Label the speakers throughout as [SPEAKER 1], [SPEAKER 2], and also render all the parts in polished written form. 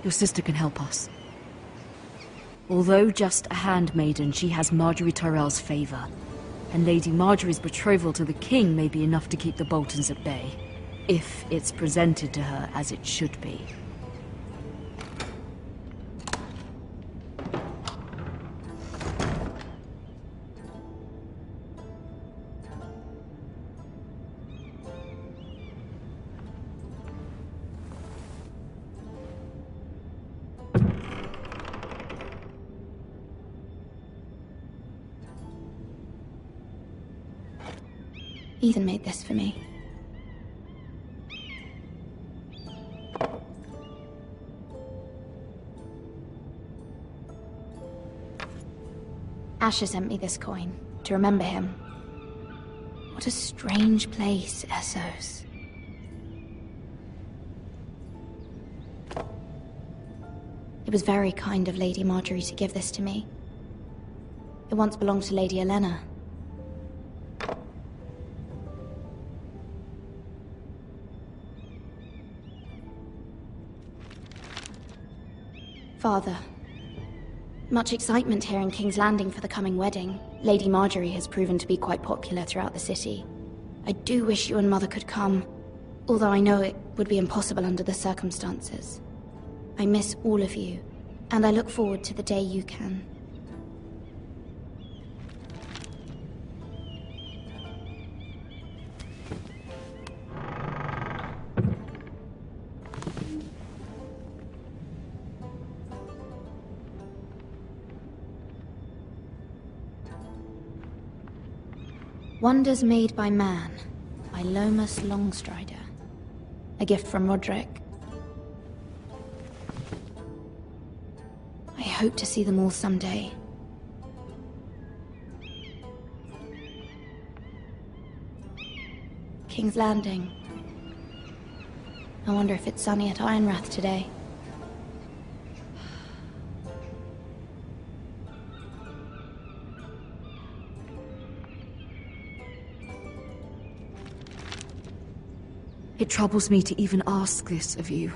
[SPEAKER 1] Your sister can help us. Although just a handmaiden, she has Marjorie Tyrell's favor. And Lady Marjorie's betrothal to the king may be enough to keep the Boltons at bay. If it's presented to her as it should be.
[SPEAKER 2] Ethan made this for me. Asher sent me this coin to remember him. What a strange place, Essos. It was very kind of Lady Marjorie to give this to me. It once belonged to Lady Elena. Father, much excitement here in King's Landing for the coming wedding. Lady Marjorie has proven to be quite popular throughout the city. I do wish you and Mother could come, although I know it would be impossible under the circumstances. I miss all of you, and I look forward to the day you can. Wonders Made by Man, by Lomas Longstrider. A gift from Roderick. I hope to see them all someday. King's Landing. I wonder if it's sunny at Ironrath today.
[SPEAKER 1] It troubles me to even ask this of you,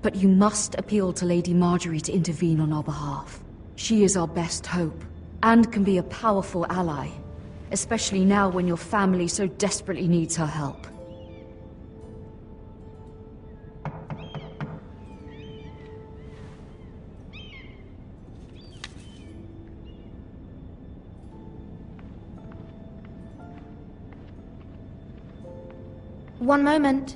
[SPEAKER 1] but you must appeal to Lady Marjorie to intervene on our behalf. She is our best hope, and can be a powerful ally, especially now when your family so desperately needs her help.
[SPEAKER 2] One moment.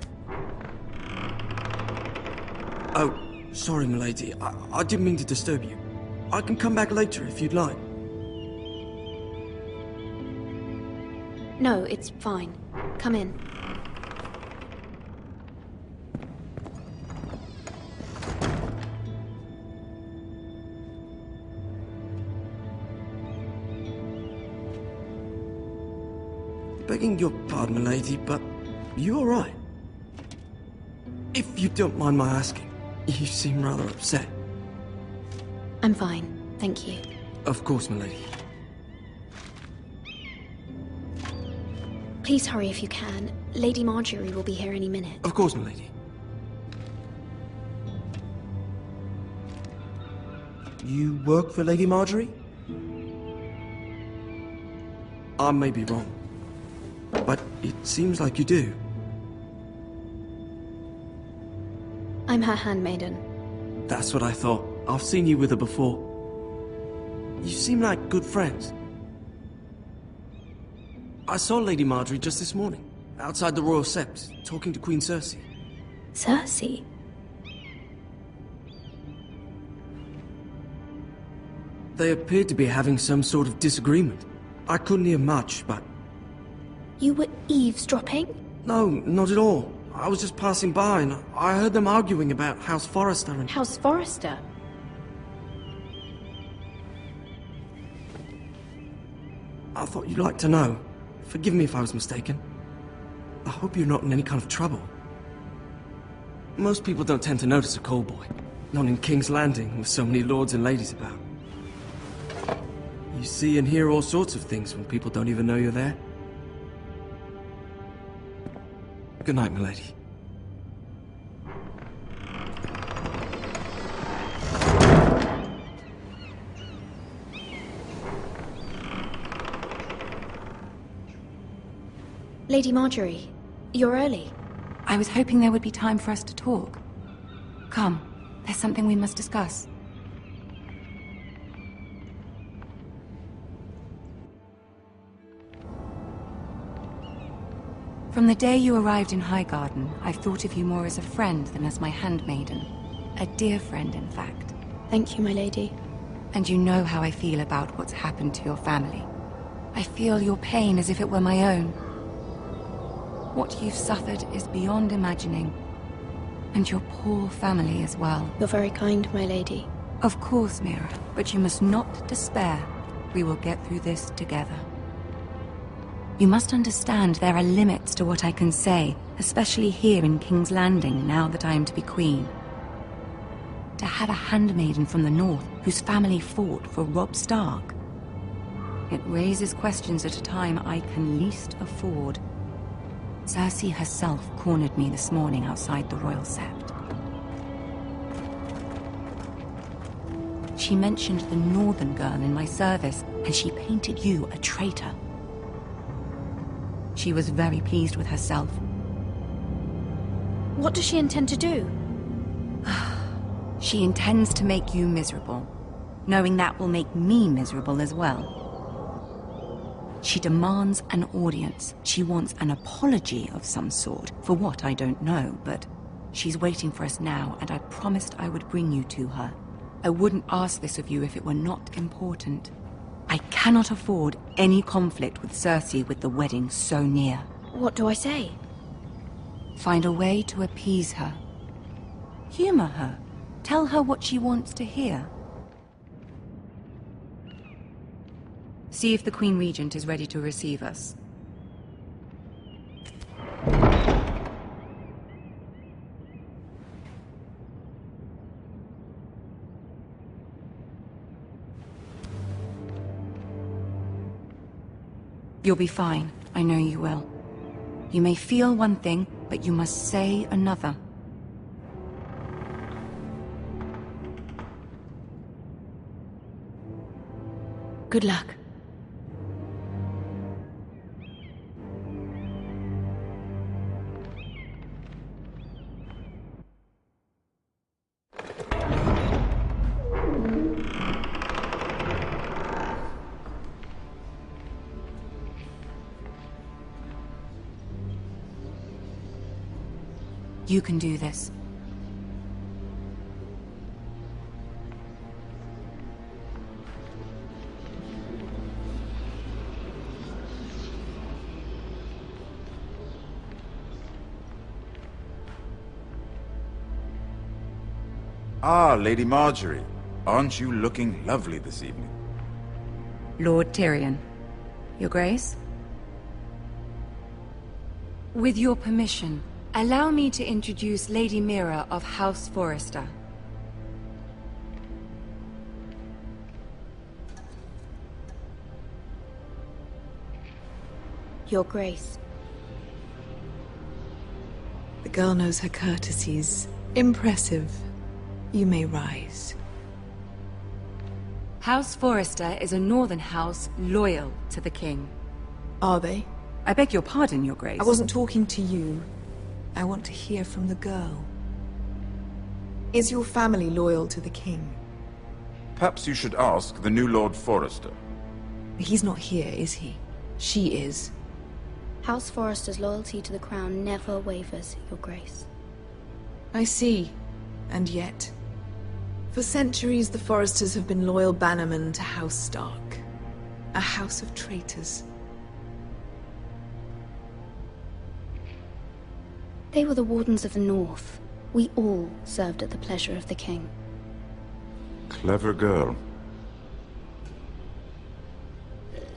[SPEAKER 3] Oh, sorry, milady. I didn't mean to disturb you. I can come back later if you'd like.
[SPEAKER 2] No, it's fine. Come in.
[SPEAKER 3] Begging your pardon, milady, but you all right? If you don't mind my asking, you seem rather upset.
[SPEAKER 2] I'm fine, thank you.
[SPEAKER 3] Of course, milady.
[SPEAKER 2] Please hurry if you can. Lady Marjorie will be here any minute.
[SPEAKER 3] Of course, milady. You work for Lady Marjorie? I may be wrong, but it seems like you do.
[SPEAKER 2] I'm her handmaiden.
[SPEAKER 3] That's what I thought. I've seen you with her before. You seem like good friends. I saw Lady Marjorie just this morning, outside the Royal Sept, talking to Queen Cersei.
[SPEAKER 2] Cersei?
[SPEAKER 3] They appeared to be having some sort of disagreement. I couldn't hear much, but...
[SPEAKER 2] You were eavesdropping?
[SPEAKER 3] No, not at all. I was just passing by and I heard them arguing about House Forrester and...
[SPEAKER 2] House Forrester?
[SPEAKER 3] I thought you'd like to know. Forgive me if I was mistaken. I hope you're not in any kind of trouble. Most people don't tend to notice a callboy. Not in King's Landing, with so many lords and ladies about. You see and hear all sorts of things when people don't even know you're there. Good night, milady.
[SPEAKER 2] Lady Marjorie, you're early.
[SPEAKER 4] I was hoping there would be time for us to talk. Come, there's something we must discuss. From the day you arrived in Highgarden, I've thought of you more as a friend than as my handmaiden. A dear friend, in fact.
[SPEAKER 2] Thank you, my lady.
[SPEAKER 4] And you know how I feel about what's happened to your family. I feel your pain as if it were my own. What you've suffered is beyond imagining. And your poor family as well.
[SPEAKER 2] You're very kind, my lady.
[SPEAKER 4] Of course, Mira, but you must not despair. We will get through this together. You must understand there are limits to what I can say, especially here in King's Landing, now that I am to be queen. To have a handmaiden from the north whose family fought for Robb Stark. It raises questions at a time I can least afford. Cersei herself cornered me this morning outside the Royal Sept. She mentioned the northern girl in my service, and she painted you a traitor. She was very pleased with herself.
[SPEAKER 2] What does she intend to do?
[SPEAKER 4] She intends to make you miserable, knowing that will make me miserable as well. She demands an audience. She wants an apology of some sort. For what, I don't know, but she's waiting for us now, and I promised I would bring you to her. I wouldn't ask this of you if it were not important. I cannot afford any conflict with Cersei with the wedding so near.
[SPEAKER 2] What do I say?
[SPEAKER 4] Find a way to appease her. Humor her. Tell her what she wants to hear. See if the Queen Regent is ready to receive us. You'll be fine. I know you will. You may feel one thing, but you must say another.
[SPEAKER 1] Good luck.
[SPEAKER 4] You can do this.
[SPEAKER 5] Ah, Lady Marjorie. Aren't you looking lovely this evening?
[SPEAKER 4] Lord Tyrion. Your Grace? With your permission, allow me to introduce Lady Mira of House Forrester.
[SPEAKER 2] Your Grace.
[SPEAKER 6] The girl knows her courtesies. Impressive. You may rise.
[SPEAKER 4] House Forrester is a northern house loyal to the king.
[SPEAKER 6] Are they?
[SPEAKER 4] I beg your pardon, Your Grace.
[SPEAKER 6] I wasn't talking to you. I want to hear from the girl. Is your family loyal to the king?
[SPEAKER 5] Perhaps you should ask the new Lord Forrester.
[SPEAKER 6] He's not here, is he? She is.
[SPEAKER 2] House Forrester's loyalty to the crown never wavers, Your Grace.
[SPEAKER 6] I see. And yet... For centuries, the Forresters have been loyal bannermen to House Stark. A house of traitors.
[SPEAKER 2] They were the Wardens of the North. We all served at the pleasure of the king.
[SPEAKER 5] Clever girl.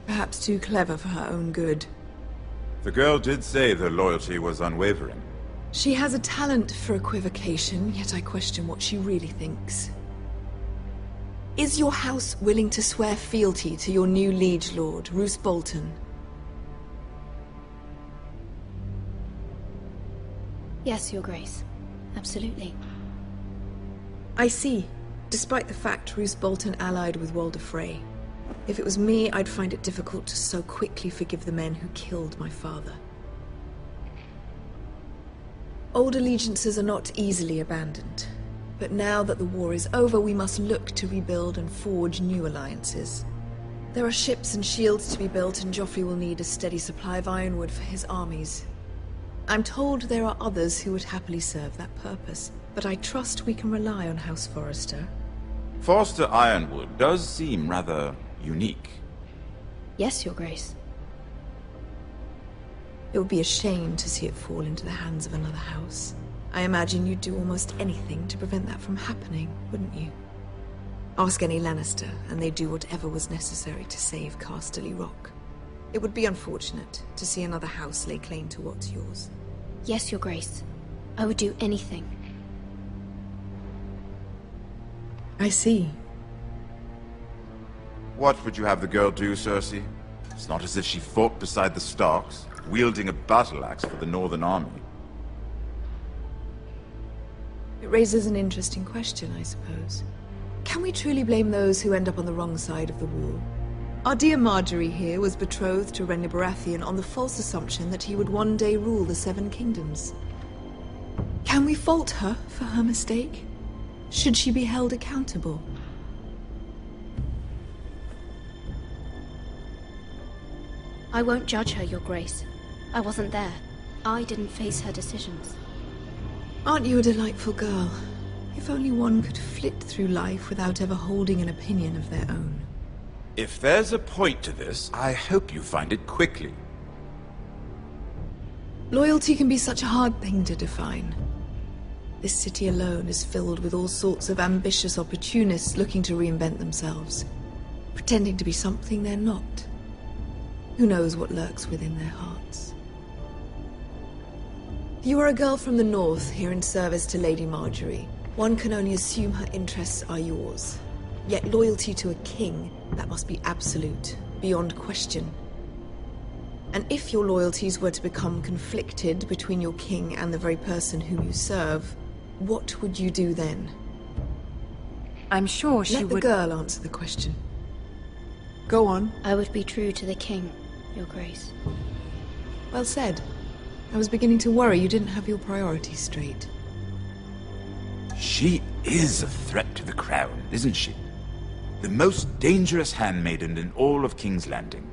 [SPEAKER 6] Perhaps too clever for her own good.
[SPEAKER 5] The girl did say their loyalty was unwavering.
[SPEAKER 6] She has a talent for equivocation, yet I question what she really thinks. Is your house willing to swear fealty to your new liege lord, Roose Bolton?
[SPEAKER 2] Yes, Your Grace. Absolutely.
[SPEAKER 6] I see. Despite the fact Roose Bolton allied with Walder Frey. If it was me, I'd find it difficult to so quickly forgive the men who killed my father. Old allegiances are not easily abandoned. But now that the war is over, we must look to rebuild and forge new alliances. There are ships and shields to be built, and Joffrey will need a steady supply of ironwood for his armies. I'm told there are others who would happily serve that purpose, but I trust we can rely on House Forrester.
[SPEAKER 5] Forster Ironwood does seem rather unique.
[SPEAKER 2] Yes, Your Grace.
[SPEAKER 6] It would be a shame to see it fall into the hands of another house. I imagine you'd do almost anything to prevent that from happening, wouldn't you? Ask any Lannister, and they'd do whatever was necessary to save Casterly Rock. It would be unfortunate to see another house lay claim to what's yours.
[SPEAKER 2] Yes, Your Grace. I would do anything.
[SPEAKER 6] I see.
[SPEAKER 5] What would you have the girl do, Cersei? It's not as if she fought beside the Starks, wielding a battle axe for the Northern Army.
[SPEAKER 6] It raises an interesting question, I suppose. Can we truly blame those who end up on the wrong side of the wall? Our dear Marjorie here was betrothed to Renly Baratheon on the false assumption that he would one day rule the Seven Kingdoms. Can we fault her for her mistake? Should she be held accountable?
[SPEAKER 2] I won't judge her, Your Grace. I wasn't there. I didn't face her decisions.
[SPEAKER 6] Aren't you a delightful girl? If only one could flit through life without ever holding an opinion of their own.
[SPEAKER 5] If there's a point to this, I hope you find it quickly.
[SPEAKER 6] Loyalty can be such a hard thing to define. This city alone is filled with all sorts of ambitious opportunists looking to reinvent themselves, pretending to be something they're not. Who knows what lurks within their hearts? You are a girl from the north, here in service to Lady Marjorie. One can only assume her interests are yours. Yet loyalty to a king, that must be absolute, beyond question. And if your loyalties were to become conflicted between your king and the very person whom you serve, what would you do then?
[SPEAKER 4] I'm sure she
[SPEAKER 6] would... Let the girl answer the question. Go on.
[SPEAKER 2] I would be true to the king, Your Grace.
[SPEAKER 6] Well said. I was beginning to worry you didn't have your priorities straight.
[SPEAKER 5] She is a threat to the crown, isn't she? The most dangerous handmaiden in all of King's Landing.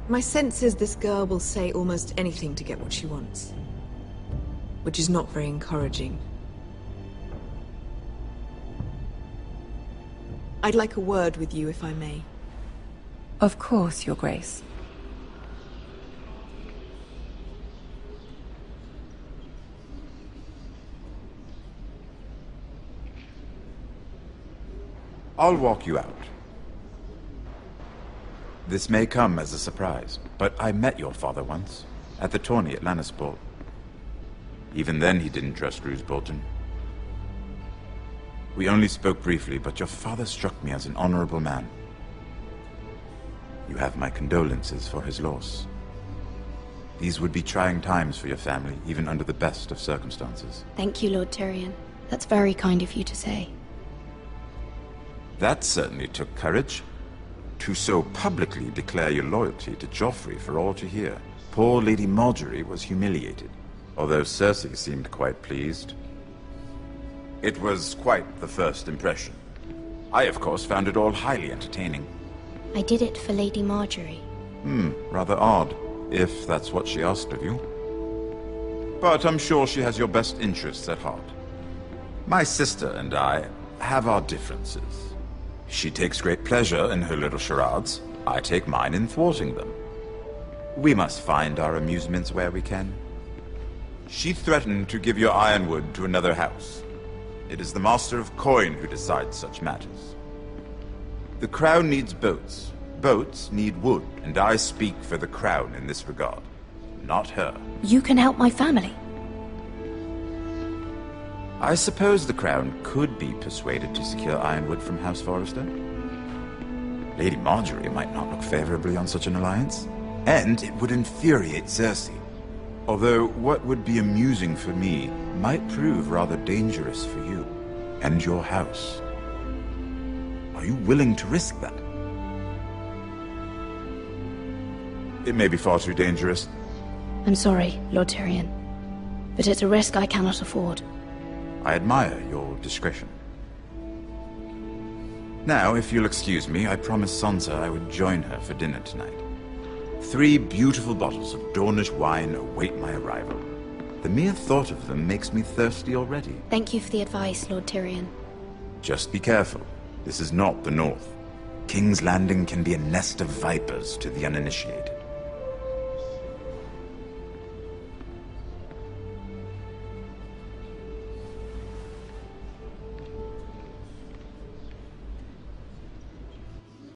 [SPEAKER 6] My sense is this girl will say almost anything to get what she wants. Which is not very encouraging. I'd like a word with you, if I may.
[SPEAKER 4] Of course, Your Grace.
[SPEAKER 5] I'll walk you out. This may come as a surprise, but I met your father once, at the tourney at Lannisport. Even then he didn't trust Roose Bolton. We only spoke briefly, but your father struck me as an honorable man. You have my condolences for his loss. These would be trying times for your family, even under the best of circumstances.
[SPEAKER 2] Thank you, Lord Tyrion. That's very kind of you to say.
[SPEAKER 5] That certainly took courage. To so publicly declare your loyalty to Joffrey for all to hear. Poor Lady Marjorie was humiliated, although Cersei seemed quite pleased. It was quite the first impression. I, of course, found it all highly entertaining.
[SPEAKER 2] I did it for Lady Marjorie.
[SPEAKER 5] Rather odd, if that's what she asked of you. But I'm sure she has your best interests at heart. My sister and I have our differences. She takes great pleasure in her little charades. I take mine in thwarting them. We must find our amusements where we can. She threatened to give your ironwood to another house. It is the Master of Coin who decides such matters. The Crown needs boats. Boats need wood, and I speak for the Crown in this regard, not her.
[SPEAKER 2] You can help my family.
[SPEAKER 5] I suppose the Crown could be persuaded to secure ironwood from House Forrester. Lady Marjorie might not look favorably on such an alliance, and it would infuriate Cersei. Although what would be amusing for me might prove rather dangerous for you and your house. Are you willing to risk that? It may be far too dangerous.
[SPEAKER 2] I'm sorry, Lord Tyrion. but it's a risk I cannot afford.
[SPEAKER 5] I admire your discretion. Now, if you'll excuse me, I promised Sansa I would join her for dinner tonight. 3 beautiful bottles of Dornish wine await my arrival. The mere thought of them makes me thirsty already.
[SPEAKER 2] Thank you for the advice, Lord Tyrion.
[SPEAKER 5] Just be careful. This is not the North. King's Landing can be a nest of vipers to the uninitiated.